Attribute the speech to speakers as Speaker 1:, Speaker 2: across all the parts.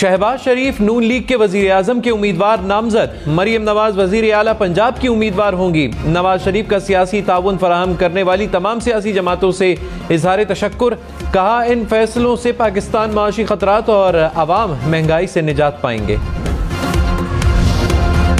Speaker 1: शहबाज शरीफ नून league के वजीर आजम के उम्मीदवार नामजद, मरियम नवाज वजीर आला पंजाब की उम्मीदवार होंगी। नवाज शरीफ का सियासी ताउन फराहम करने वाली तमाम सियासी जमातों से इजहार तशक्कुर। कहा, इन फैसलों से पाकिस्तान माशी खतरात और अवाम महंगाई से निजात पाएंगे।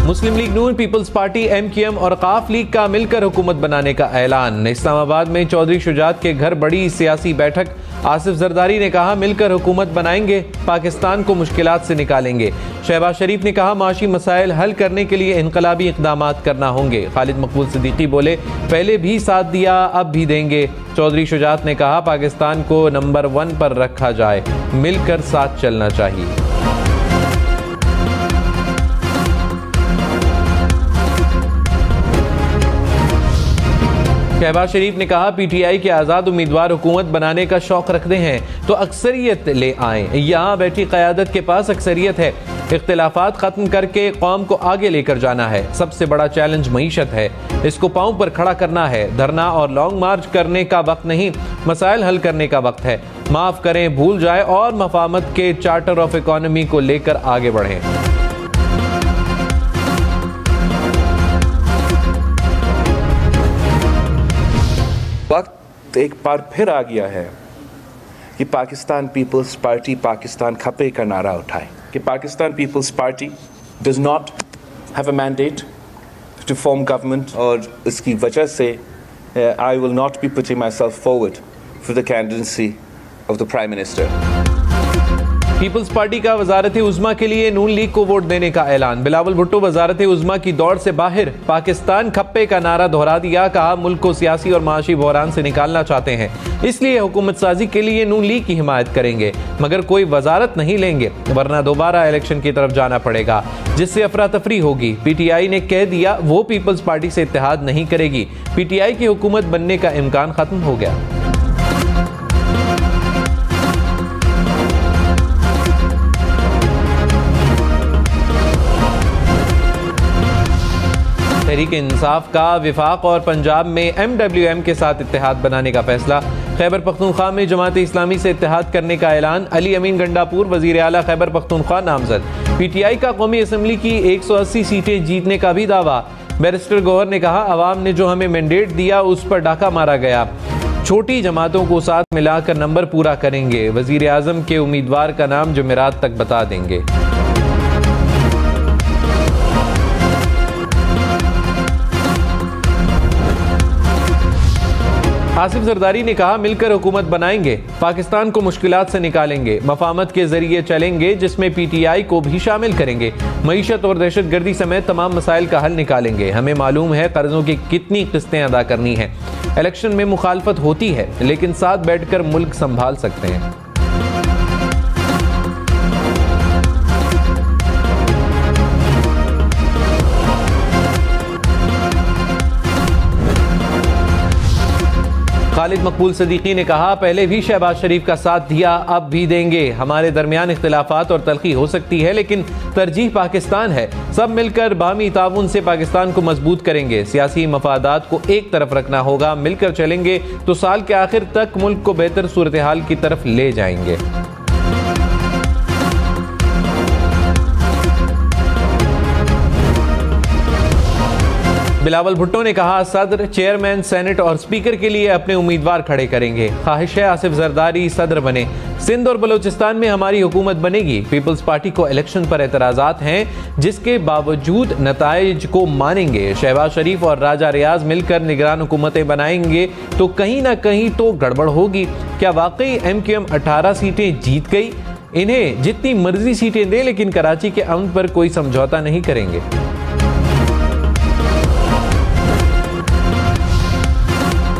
Speaker 1: मुस्लिम लीग नून, पीपल्स पार्टी, MQM और काफ लीग का मिलकर हुकूमत बनाने का ऐलान। इस्लामाबाद में चौधरी शुजात के घर बड़ी सियासी बैठक। आसिफ जरदारी ने कहा, मिलकर हुकूमत बनाएंगे, पाकिस्तान को मुश्किलात से निकालेंगे। शहबाज शरीफ ने कहा, माशी मसाइल हल करने के लिए इनकलाबी इक़दामात करना होंगे। खालिद मकबूल सिद्दीकी बोले, पहले भी साथ दिया, अब भी देंगे। चौधरी शुजात ने कहा, पाकिस्तान को नंबर 1 पर रखा जाए, मिलकर साथ चलना चाहिए। शहबाज शरीफ ने कहा, PTI के आज़ाद उम्मीदवार हुकूमत बनाने का शौक रखते हैं तो अक्सरियत ले आएं। यहाँ बैठी क़यादत के पास अक्सरियत है। इख्तिलाफात खत्म करके कौम को आगे लेकर जाना है। सबसे बड़ा चैलेंज मईशत है, इसको पांव पर खड़ा करना है। धरना और लॉन्ग मार्च करने का वक्त नहीं, मसाइल हल करने का वक्त है। माफ करें, भूल जाए और मफाहमत के चार्टर ऑफ इकोनॉमी को लेकर आगे बढ़ें।
Speaker 2: वक्त एक बार फिर आ गया है कि पाकिस्तान पीपल्स पार्टी पाकिस्तान खपे का नारा उठाए कि Pakistan Peoples Party does not have a mandate to form government, और इसकी वजह से I will not be putting my self forward for the candidacy of the prime minister.
Speaker 1: Peoples Party का वजारत उज़्मा के लिए नून लीग को वोट देने का ऐलान। बिलावल भुट्टो वजारत उज़्मा की दौड़ से बाहर, पाकिस्तान खप्पे का नारा दोहरा दिया। कहा, मुल्क को सियासी और माशी बहरान से निकालना चाहते हैं, इसलिए हुकूमत साजी के लिए नून लीग की हिमायत करेंगे, मगर कोई वजारत नहीं लेंगे, वरना दोबारा इलेक्शन की तरफ जाना पड़ेगा, जिससे अफरा तफरी होगी। PTI ने कह दिया वो पीपल्स पार्टी से इत्तेहाद नहीं करेगी। PTI की हुकूमत बनने का इम्कान खत्म हो गया। तहरीक इंसाफ का विफाक और पंजाब में MWM के साथ इत्तेहाद बनाने का फैसला। खैबर पख्तूनख्वा में जमात इस्लामी से इत्तेहाद करने का ऐलान। अली अमीन गंडापुर वजीर आला खैबर पख्तूनख्वा नामजद। PTI का कौमी असम्बली की 180 सीटें जीतने का भी दावा। बैरिस्टर गौहर ने कहा, अवाम ने जो हमें मैंडेट दिया उस पर डाका मारा गया, छोटी जमातों को साथ मिलाकर नंबर पूरा करेंगे। वजीर आजम के उम्मीदवार का नाम जुमेरात तक बता देंगे। आसिफ जरदारी ने कहा, मिलकर हुकूमत बनाएंगे, पाकिस्तान को मुश्किलात से निकालेंगे, मफाहमत के जरिए चलेंगे, जिसमें PTI को भी शामिल करेंगे। मईशत और दहशत गर्दी समेत तमाम मसाइल का हल निकालेंगे। हमें मालूम है कर्जों की कितनी किस्तें अदा करनी है। इलेक्शन में मुखालफत होती है, लेकिन साथ बैठकर मुल्क संभाल सकते हैं। खालिद मकबूल सिद्दीकी ने कहा, पहले भी शहबाज शरीफ का साथ दिया, अब भी देंगे। हमारे दरमियान इख्तिलाफात और तलखी हो सकती है, लेकिन तरजीह पाकिस्तान है। सब मिलकर बामी ताउन से पाकिस्तान को मजबूत करेंगे। सियासी मफादात को एक तरफ रखना होगा, मिलकर चलेंगे तो साल के आखिर तक मुल्क को बेहतर सूरत हाल की तरफ ले जाएंगे। बिलावल भुट्टो ने कहा, सदर, चेयरमैन, सेनेट और स्पीकर के लिए अपने उम्मीदवार खड़े करेंगे। ख्वाहिश है आसिफ जरदारी सदर बने। सिंध और बलोचिस्तान में हमारी हुकूमत बनेगी। पीपल्स पार्टी को इलेक्शन पर एतराजात हैं, जिसके बावजूद नताइज को मानेंगे। शहबाज शरीफ और राजा रियाज मिलकर निगरान हुकूमतें बनाएंगे तो कहीं ना कहीं तो गड़बड़ होगी। क्या वाकई MQM 18 सीटें जीत गई? इन्हें जितनी मर्जी सीटें दे, लेकिन कराची के अमन पर कोई समझौता नहीं करेंगे।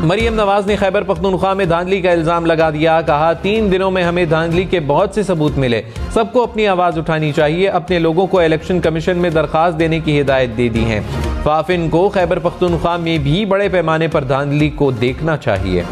Speaker 1: मरियम नवाज ने खैबर पख्तूनख्वा में धांधली का इल्जाम लगा दिया। कहा, 3 दिनों में हमें धांधली के बहुत से सबूत मिले। सबको अपनी आवाज उठानी चाहिए। अपने लोगों को इलेक्शन कमीशन में दरखास्त देने की हिदायत दे दी है। फाफिन को खैबर पख्तूनख्वा में भी बड़े पैमाने पर धांधली को देखना चाहिए।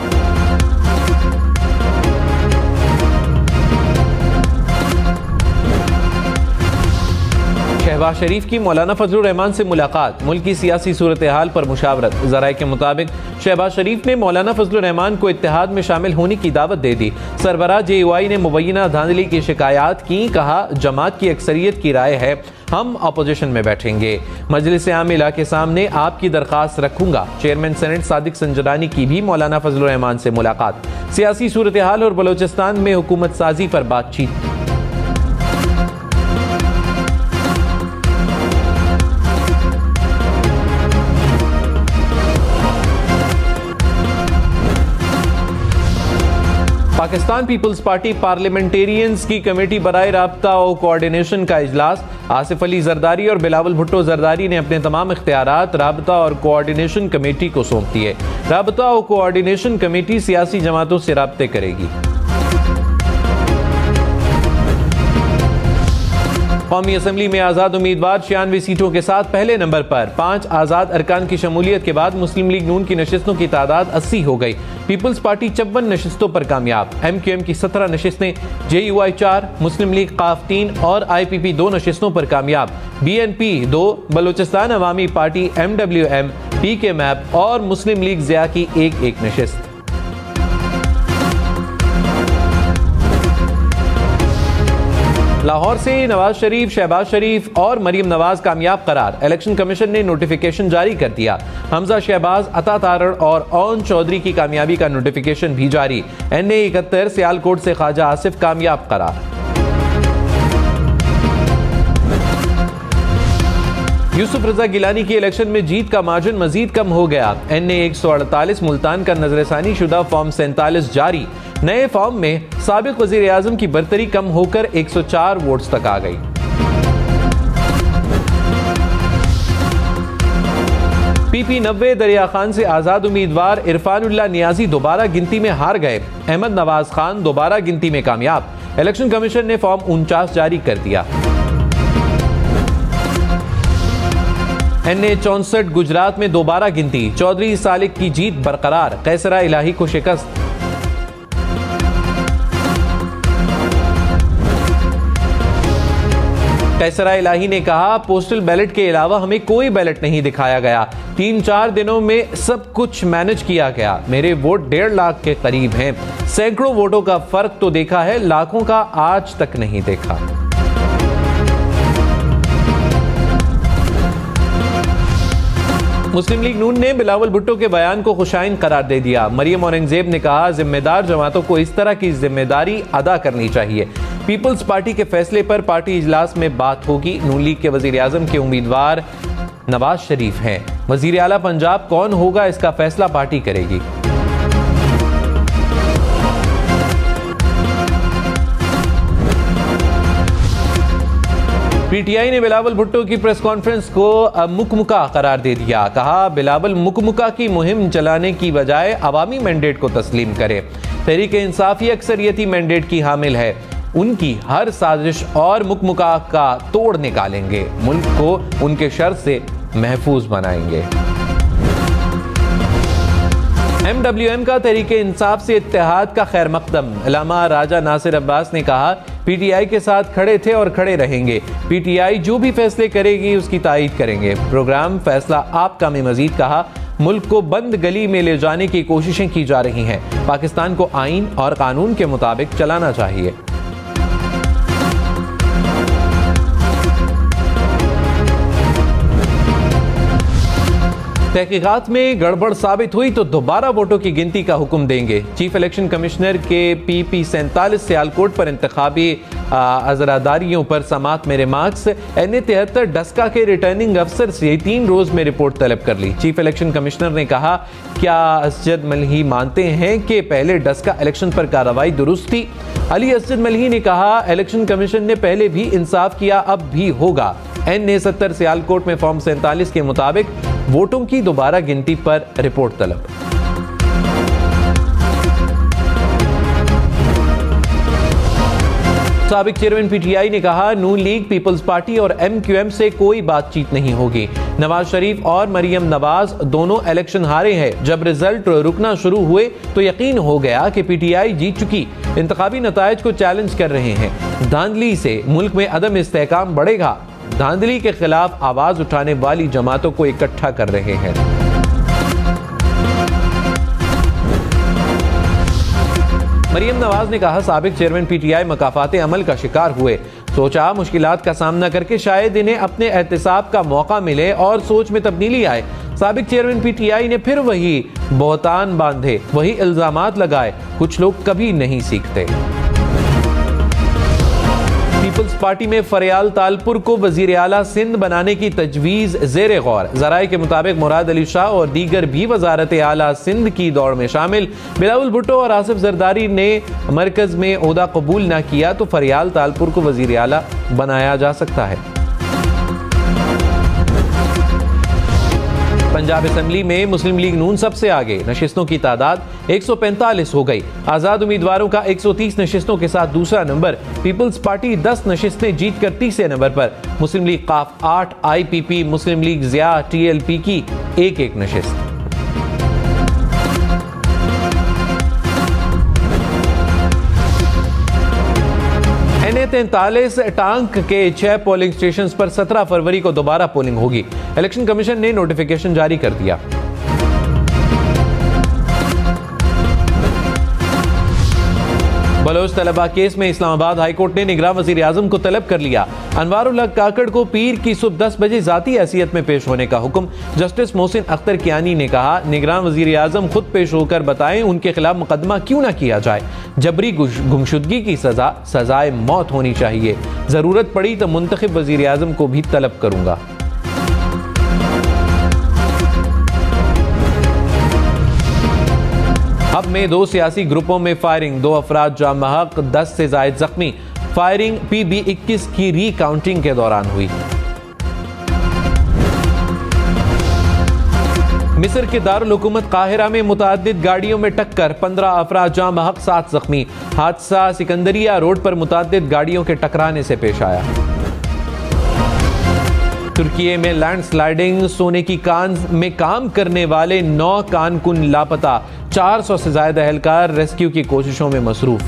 Speaker 1: शहबाज शरीफ की मौलाना फजलुर रहमान से मुलाकात, मुल्क की सियासी सूरत हाल पर मुशावरत। ज़राए के मुताबिक शहबाज शरीफ ने मौलाना फजलुर रहमान को इत्तेहाद में शामिल होने की दावत दे दी। सरबराह JUI ने मुबैना धांधली की शिकायत की, कहा जमात की अक्सरियत की राय है हम अपोजिशन में बैठेंगे, मजलिस आमिला के सामने आपकी दरखास्त रखूंगा। चेयरमैन सेनेट सादिक संजरानी की भी मौलाना फजलुर रहमान से मुलाकात, सियासी सूरत हाल और बलोचिस्तान में हुकूमत साजी पर बातचीत। पाकिस्तान पीपल्स पार्टी पार्लियामेंटेरियंस की कमेटी बराए राब्ता और कोऑर्डिनेशन का इजलास। आसिफ अली जरदारी और बिलावल भुट्टो जरदारी ने अपने तमाम इख्तियारात राब्ता और कोऑर्डिनेशन कमेटी को सौंप दिए। राब्ता और कोऑर्डिनेशन कमेटी सियासी जमातों से राब्ते करेगी। कौमी असम्बली में आज़ाद उम्मीदवार 96 सीटों के साथ पहले नंबर पर। 5 आज़ाद अरकान की शमूलियत के बाद मुस्लिम लीग नून की नशिस्तों की तादाद 80 हो गई। पीपल्स पार्टी 54 नशिस्तों पर कामयाब। MQM की 17 नशिस्तें, JUI 4, मुस्लिम लीग काफ 3 और IPP 2 नशिस्तों पर कामयाब। BNP 2, बलोचिस्तान अवामी पार्टी MWM, PK मैप और मुस्लिम लीग ज़िया की एक नशिस्त। लाहौर से नवाज शरीफ, शहबाज शरीफ और मरियम नवाज कामयाब करार। इलेक्शन कमीशन ने नोटिफिकेशन जारी कर दिया। हमजा शहबाज, अता तारड़ और ओन चौधरी की कामयाबी का नोटिफिकेशन भी जारी। NA 71 सियालकोट से ख्वाजा आसिफ कामयाब करार। यूसुफ रजा गिलानी की इलेक्शन में जीत का मार्जिन मजीद कम हो गया। NA 148 मुल्तान का नजरसानी शुदा फॉर्म 47 जारी। नए फॉर्म में साबिक वजीर आजम की बरतरी कम होकर 104 वोट्स तक आ गई। PP 90 दरिया खान से आजाद उम्मीदवार इरफानुल्लाह नियाजी दोबारा गिनती में हार गए। अहमद नवाज खान दोबारा गिनती में कामयाब। इलेक्शन कमीशन ने फॉर्म 49 जारी कर दिया। NA 64 गुजरात में दोबारा गिनती, चौधरी सालिक की जीत बरकरार। कैसरा इलाही को शिकस्त। कैसरा इलाही ने कहा पोस्टल बैलेट के अलावा हमें कोई बैलेट नहीं दिखाया गया। 3-4 दिनों में सब कुछ मैनेज किया गया। मेरे वोट 1.5 लाख के करीब हैं। सैकड़ों वोटों का फर्क तो देखा है, लाखों का आज तक नहीं देखा। मुस्लिम लीग नून ने बिलावल भुट्टो के बयान को खुशाइन करार दे दिया। मरियम औरंगजेब ने कहा जिम्मेदार जमातों को इस तरह की जिम्मेदारी अदा करनी चाहिए। पीपल्स पार्टी के फैसले पर पार्टी इजलास में बात होगी। नून लीग के वजीर आजम के उम्मीदवार नवाज शरीफ हैं। वजीर आला पंजाब कौन होगा इसका फैसला पार्टी करेगी। PTI ने बिलावल भुट्टो की प्रेस कॉन्फ्रेंस को मुकमुका करार दे दिया। कहा बिलावल मुकमुका की मुहिम चलाने की बजाय अवामी मैंडेट को तस्लीम करे। तहरीक इंसाफ अक्सरियती मैंडेट की हामिल है। उनकी हर साजिश और मुकमुका का तोड़ निकालेंगे। मुल्क को उनके शर से महफूज बनाएंगे। MWM का तहरीक इंसाफ से इत्तेहाद का खैर मकदम। अल्लामा राजा नासिर अब्बास ने कहा PTI के साथ खड़े थे और खड़े रहेंगे। PTI जो भी फैसले करेगी उसकी तायीद करेंगे। प्रोग्राम फैसला आपका में मजीद कहा मुल्क को बंद गली में ले जाने की कोशिशें की जा रही हैं। पाकिस्तान को आईन और कानून के मुताबिक चलाना चाहिए। तहकीकात में गड़बड़ साबित हुई तो दोबारा वोटों की गिनती का हुक्म देंगे। चीफ इलेक्शन कमिश्नर के PP 47 सियालकोट पर इंतखाबी अजरादारियों पर समात में रिमार्क्स। NA 73 डस्का के रिटर्निंग अफसर से 3 रोज में रिपोर्ट तलब कर ली। चीफ इलेक्शन कमिश्नर ने कहा क्या असजद मलही मानते हैं कि पहले डस्का इलेक्शन पर कार्रवाई दुरुस्त थी। अली असजद मलही ने कहा इलेक्शन कमीशन ने पहले भी इंसाफ किया, अब भी होगा। NA 70 सियालकोट में फॉर्म 47 के मुताबिक वोटों की दोबारा गिनती पर रिपोर्ट तलब। साबिक चेयरमैन PTI ने कहा नून लीग, पीपल्स पार्टी और MQM से कोई बातचीत नहीं होगी। नवाज शरीफ और मरियम नवाज दोनों इलेक्शन हारे हैं। जब रिजल्ट रुकना शुरू हुए तो यकीन हो गया कि PTI जीत चुकी। इंतखाबी नतायज को चैलेंज कर रहे हैं। धांधली से मुल्क में अदम इस्तेहकाम बढ़ेगा। धांधली के खिलाफ आवाज उठाने वाली जमातों को इकट्ठा कर रहे हैं। मरियम नवाज ने कहा, साबिक चेयरमैन पीटीआई मकाफाते अमल का शिकार हुए। सोचा मुश्किलात का सामना करके शायद इन्हें अपने एहतिसाब का मौका मिले और सोच में तब्दीली आए। साबिक चेयरमैन पीटीआई ने फिर वही बहतान बांधे, वही इल्जामात लगाए। कुछ लोग कभी नहीं सीखते। पीपल्स पार्टी में फरियाल तालपुर को वजीर आला सिंध बनाने की तजवीज जेर गौर। जराये के मुताबिक मुराद अली शाह और दीगर भी वजारत आला सिंध की दौड़ में शामिल। बिलावल भुट्टो और आसिफ जरदारी ने मरकज में ओहदा कबूल न किया तो फरियाल तालपुर को वजीर आला बनाया जा सकता है। पंजाब असेंबली में मुस्लिम लीग नून सबसे आगे, नशिस्तों की तादाद 145 हो गई। आजाद उम्मीदवारों का 130 नशिस्तों के साथ दूसरा नंबर। पीपल्स पार्टी 10 नशिस्तें जीतकर तीसरे नंबर पर। मुस्लिम लीग काफ 8, IPP, मुस्लिम लीग जिया, TLP की एक नशिस्त। NA43 टांक के 6 पोलिंग स्टेशन पर 17 फरवरी को दोबारा पोलिंग होगी। इलेक्शन कमीशन ने नोटिफिकेशन जारी कर दिया। बलोच तलबा केस में इस्लामाबाद हाईकोर्ट ने निगरान वजीर आजम को तलब कर लिया। अनवारुल हक काकड़ को पीर की सुबह 10 बजे जाती हैसियत में पेश होने का हुक्म। जस्टिस मोहसिन अख्तर कियानी ने कहा, निगरान वजीर आजम खुद पेश होकर बताएं उनके खिलाफ मुकदमा क्यों ना किया जाए। जबरी गुमशुदगी की सजाए मौत होनी चाहिए। जरूरत पड़ी तो मुंतखब वजीर आजम को भी तलब करूंगा। अब में 2 सियासी ग्रुपों में फायरिंग, 2 अफराद जाम महक, 10 से जायद जख्मी। फायरिंग PB21 की रीकाउंटिंग के दौरान हुई। मिस्र के दारुल हुकूमत काहिरा में मुताद्दिद गाड़ियों में टक्कर, 15 अफराद जाम महक, 7 जख्मी। हादसा सिकंदरिया रोड पर मुताद्दिद गाड़ियों के टकराने से पेश आया। तुर्की में लैंडस्लाइडिंग, सोने की कान में काम करने वाले 9 कारकुन लापता। 400 से ज्यादा एहलकार रेस्क्यू की कोशिशों में मसरूफ।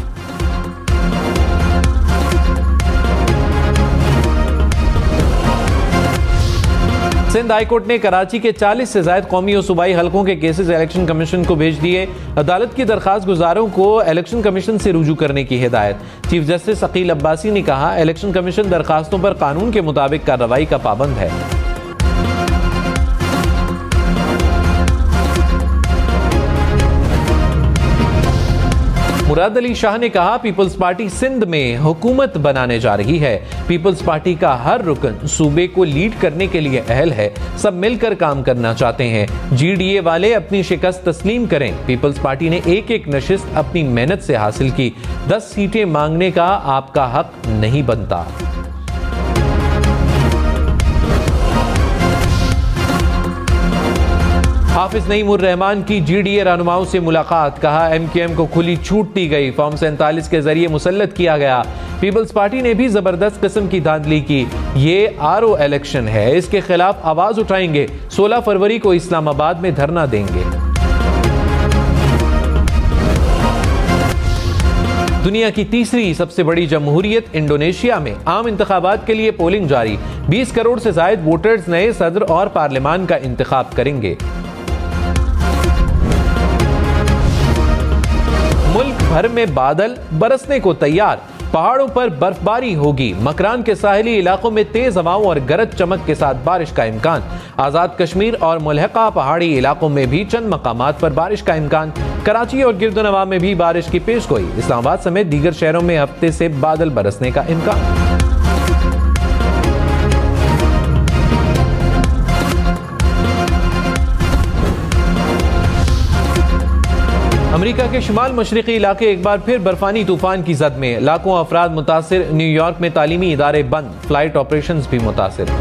Speaker 1: सिंध हाईकोर्ट ने कराची के 40 से ज्यादा कौमी और सूबाई हलकों के केसेस इलेक्शन कमीशन को भेज दिए। अदालत की दरखास्त गुजारों को इलेक्शन कमीशन से रुजू करने की हिदायत। चीफ जस्टिस अकील अब्बासी ने कहा, इलेक्शन कमीशन दरखास्तों पर कानून के मुताबिक कार्रवाई का पाबंद है। मुराद अली शाह ने कहा, पीपल्स पार्टी सिंध में हुकूमत बनाने जा रही है। पीपल्स पार्टी का हर रुकन सूबे को लीड करने के लिए अहल है। सब मिलकर काम करना चाहते हैं। GDA वाले अपनी शिकस्त तस्लीम करें। पीपल्स पार्टी ने एक नशिस्त अपनी मेहनत से हासिल की। 10 सीटें मांगने का आपका हक नहीं बनता। हाफिज नईम उर रहमान की GDA रहनुमाओं से मुलाकात। कहा, MQM को खुली छूट दी गई। फॉर्म 47 के जरिए मुसल्लत किया गया। पीपल्स पार्टी ने भी जबरदस्त किस्म की धांधली की। ये RO इलेक्शन है, इसके खिलाफ आवाज उठाएंगे। 16 फरवरी को इस्लामाबाद में धरना देंगे। दुनिया की तीसरी सबसे बड़ी जमहूरियत इंडोनेशिया में आम इंतखाबात के लिए पोलिंग जारी। 20 करोड़ से ज्यादा वोटर्स नए सदर और पार्लियामान का इंतखाब करेंगे। मुल्क भर में बादल बरसने को तैयार। पहाड़ों पर बर्फबारी होगी। मकरान के साहिली इलाकों में तेज हवाओं और गरज चमक के साथ बारिश का इम्कान। आजाद कश्मीर और मुल्हका पहाड़ी इलाकों में भी चंद मकामात पर बारिश का इम्कान। कराची और गिरदोनवा में भी बारिश की पेशगोई। इस्लामाबाद समेत दीगर शहरों में हफ्ते से बादल बरसने का इम्कान। अमेरिका के शिमाल मशरिकी इलाके एक बार फिर बर्फानी तूफान की जद में। लाखों अफराद मुतासिर। न्यूयॉर्क में तालीमी इदारे बंद। फ्लाइट ऑपरेशंस भी मुतासिर।